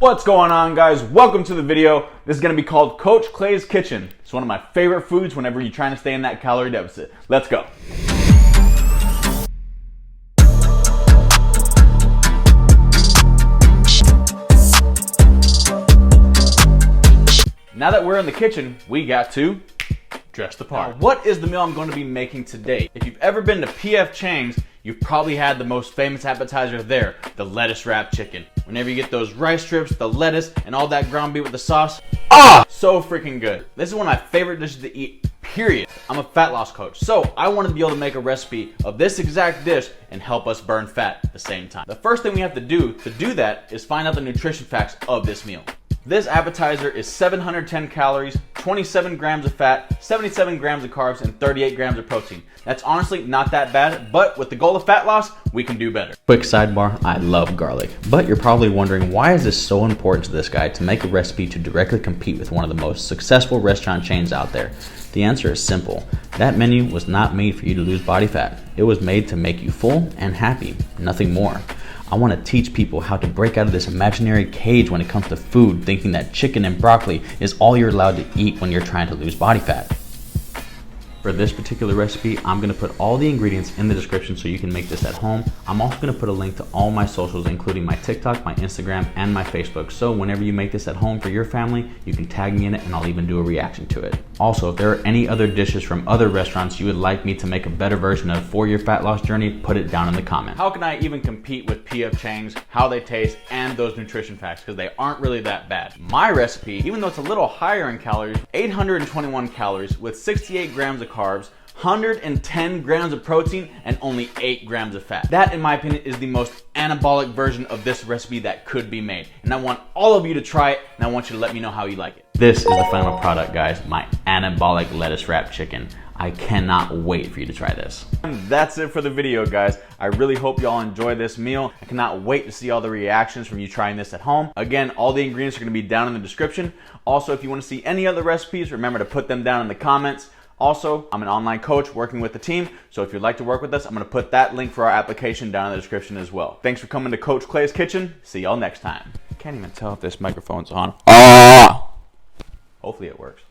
What's going on, guys? Welcome to the video. This is going to be called Coach Clay's Kitchen. It's one of my favorite foods whenever you're trying to stay in that calorie deficit. Let's go. Now that we're in the kitchen, we got to dress the part. Now, what is the meal I'm going to be making today? If you've ever been to P.F. Chang's, you've probably had the most famous appetizer there, the lettuce wrapped chicken. Whenever you get those rice strips, the lettuce, and all that ground beef with the sauce, so freaking good. This is one of my favorite dishes to eat, period. I'm a fat loss coach, so I wanted to be able to make a recipe of this exact dish and help us burn fat at the same time. The first thing we have to do that is find out the nutrition facts of this meal. This appetizer is 710 calories, 27 grams of fat, 77 grams of carbs, and 38 grams of protein. That's honestly not that bad, but with the goal of fat loss, we can do better. Quick sidebar, I love garlic. But you're probably wondering, why is this so important to this guy to make a recipe to directly compete with one of the most successful restaurant chains out there? The answer is simple. That menu was not made for you to lose body fat. It was made to make you full and happy, nothing more. I want to teach people how to break out of this imaginary cage when it comes to food, thinking that chicken and broccoli is all you're allowed to eat when you're trying to lose body fat. For this particular recipe, I'm going to put all the ingredients in the description so you can make this at home. I'm also going to put a link to all my socials, including my TikTok, my Instagram, and my Facebook. So whenever you make this at home for your family, you can tag me in it and I'll even do a reaction to it. Also, if there are any other dishes from other restaurants you would like me to make a better version of for your fat loss journey, put it down in the comments. How can I even compete with P.F. Chang's, how they taste, and those nutrition facts, because they aren't really that bad. My recipe, even though it's a little higher in calories, 821 calories with 68 grams of carbs, 110 grams of protein, and only 8 grams of fat. That, in my opinion, is the most anabolic version of this recipe that could be made. And I want all of you to try it, and I want you to let me know how you like it. This is the final product, guys, my anabolic lettuce wrapped chicken. I cannot wait for you to try this. And that's it for the video, guys. I really hope y'all enjoy this meal. I cannot wait to see all the reactions from you trying this at home. Again, all the ingredients are gonna be down in the description. Also, if you wanna see any other recipes, remember to put them down in the comments. Also, I'm an online coach working with the team, so if you'd like to work with us, I'm going to put that link for our application down in the description as well. Thanks for coming to Coach Clay's Kitchen. See y'all next time. I can't even tell if this microphone's on. Hopefully it works.